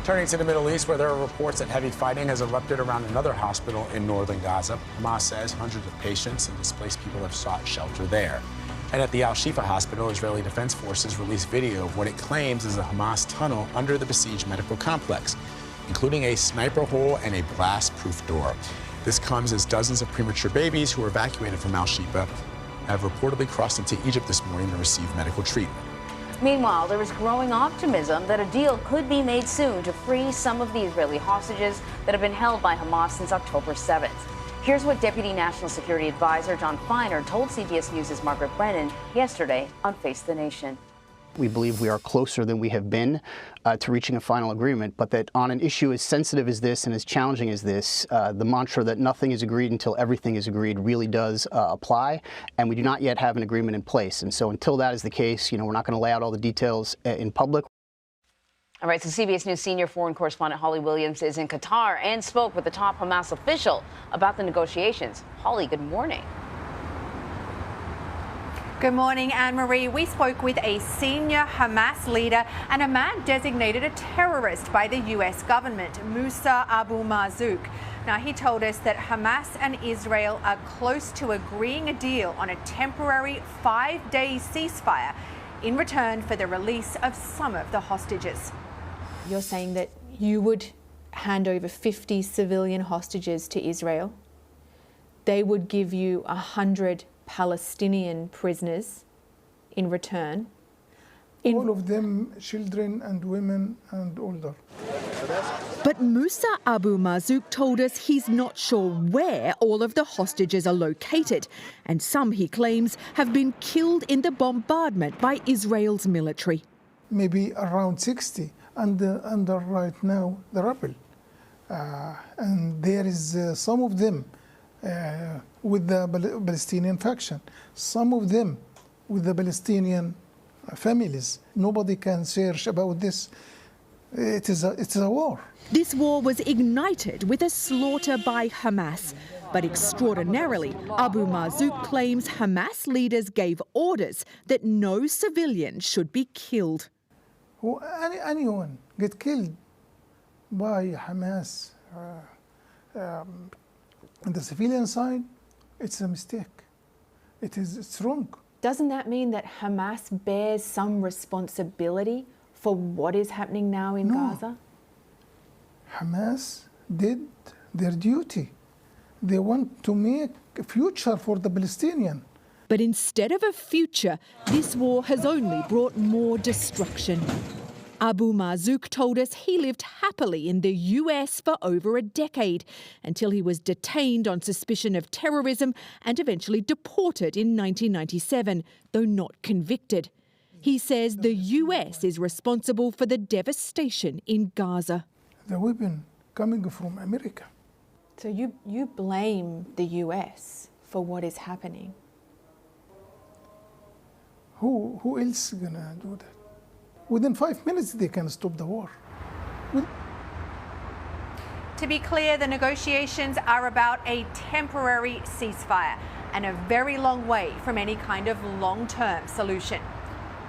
Turning to the Middle East, where there are reports that heavy fighting has erupted around another hospital in northern Gaza. Hamas says hundreds of patients and displaced people have sought shelter there. And at the Al-Shifa hospital, Israeli Defense Forces released video of what it claims is a Hamas tunnel under the besieged medical complex, including a sniper hole and a blast-proof door. This comes as dozens of premature babies who were evacuated from Al-Shifa have reportedly crossed into Egypt this morning to receive medical treatment. Meanwhile, there is growing optimism that a deal could be made soon to free some of the Israeli hostages that have been held by Hamas since October 7th. Here's what Deputy National Security Advisor John Feiner told CBS News' Margaret Brennan yesterday on Face the Nation. We believe we are closer than we have been to reaching a final agreement, but that on an issue as sensitive as this and as challenging as this, the mantra that nothing is agreed until everything is agreed really does apply, and we do not yet have an agreement in place. And so until that is the case, we're not going to lay out all the details in public. All right, so CBS News senior foreign correspondent Holly Williams is in Qatar and spoke with the top Hamas official about the negotiations. Holly, good morning. Good morning, Anne-Marie. We spoke with a senior Hamas leader and a man designated a terrorist by the U.S. government, Moussa Abu Marzouk. Now, he told us that Hamas and Israel are close to agreeing a deal on a temporary 5-day ceasefire in return for the release of some of the hostages. You're saying that you would hand over 50 civilian hostages to Israel. They would give you 100 Palestinian prisoners in return. All of them children and women and older. But Moussa Abu Marzouk told us he's not sure where all of the hostages are located, and some, he claims, have been killed in the bombardment by Israel's military. Maybe around 60 under right now the rebel. And there is some of them with the Palestinian faction, some of them with the Palestinian families. Nobody can search about this. It's a war. This war was ignited with a slaughter by Hamas. But extraordinarily, Abu Marzouk claims Hamas leaders gave orders that no civilians should be killed. Anyone get killed by Hamas on the civilian side, it's a mistake. It's wrong. Doesn't that mean that Hamas bears some responsibility for what is happening now in Gaza? Hamas did their duty. They want to make a future for the Palestinian. But instead of a future, this war has only brought more destruction. Abu Marzouk told us he lived happily in the US for over a decade until he was detained on suspicion of terrorism and eventually deported in 1997, though not convicted. He says the US is responsible for the devastation in Gaza. The weapon coming from America. So you blame the US for what is happening? Who else is gonna do that? Within 5 minutes, they can stop the war. To be clear, the negotiations are about a temporary ceasefire and a very long way from any kind of long-term solution.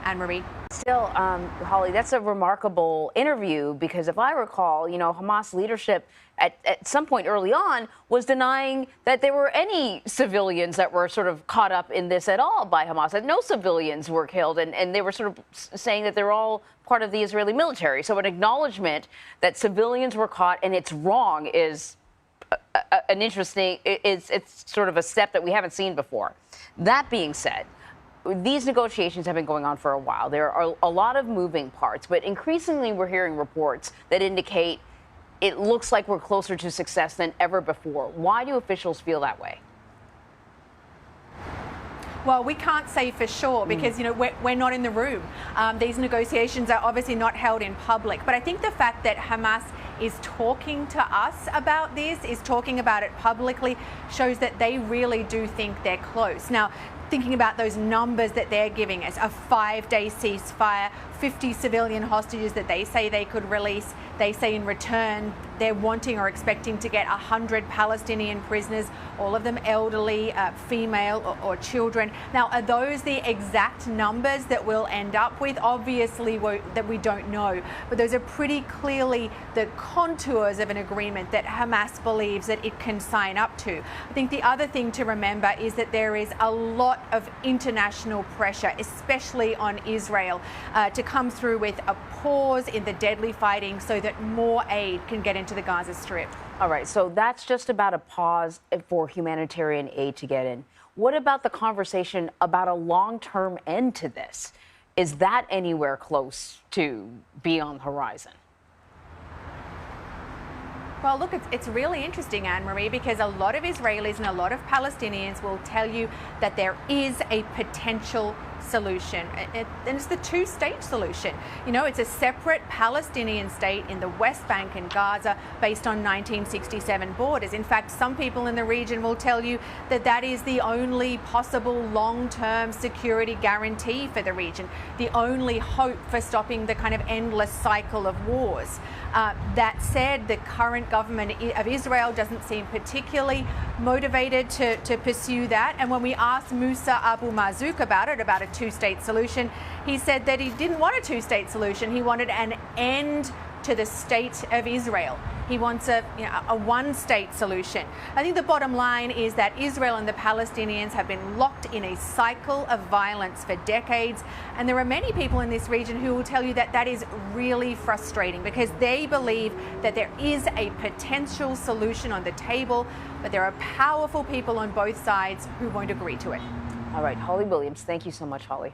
Anne-Marie. Still, Holly, that's a remarkable interview because if I recall, Hamas leadership at some point early on was denying that there were any civilians that were sort of caught up in this at all by Hamas, that no civilians were killed, and they were sort of saying that they're all part of the Israeli military. So an acknowledgement that civilians were caught and it's wrong is an interesting, it's sort of a step that we haven't seen before. That being said, these negotiations have been going on for a while. There are a lot of moving parts, but increasingly we're hearing reports that indicate it looks like we're closer to success than ever before. Why do officials feel that way? Well, we can't say for sure because, we're not in the room. These negotiations are obviously not held in public. But I think the fact that Hamas is talking to us about this, is talking about it publicly, shows that they really do think they're close. Now, thinking about those numbers that they're giving us, a 5-day ceasefire, 50 civilian hostages that they say they could release. They say in return they're wanting or expecting to get 100 Palestinian prisoners, all of them elderly, female or children. Now, are those the exact numbers that we'll end up with? Obviously, that we don't know. But those are pretty clearly the contours of an agreement that Hamas believes that it can sign up to. I think the other thing to remember is that there is a lot of international pressure, especially on Israel, to come through with a pause in the deadly fighting so that more aid can get into the Gaza Strip. All right, so that's just about a pause for humanitarian aid to get in. What about the conversation about a long-term end to this? Is that anywhere close to be on the horizon? Well, look, it's really interesting, Anne-Marie, because a lot of Israelis and a lot of Palestinians will tell you that there is a potential solution, and it's the two-state solution. You know, it's a separate Palestinian state in the West Bank and Gaza based on 1967 borders. In fact, some people in the region will tell you that that is the only possible long-term security guarantee for the region, the only hope for stopping the kind of endless cycle of wars. That said, the current government of Israel doesn't seem particularly motivated to pursue that. And when we asked Moussa Abu Marzouk about a two-state solution, he said that he didn't want a two-state solution. He wanted an end to the state of Israel. He wants a one-state solution. I think the bottom line is that Israel and the Palestinians have been locked in a cycle of violence for decades. And there are many people in this region who will tell you that that is really frustrating because they believe that there is a potential solution on the table, but there are powerful people on both sides who won't agree to it. All right, Holly Williams, thank you so much, Holly.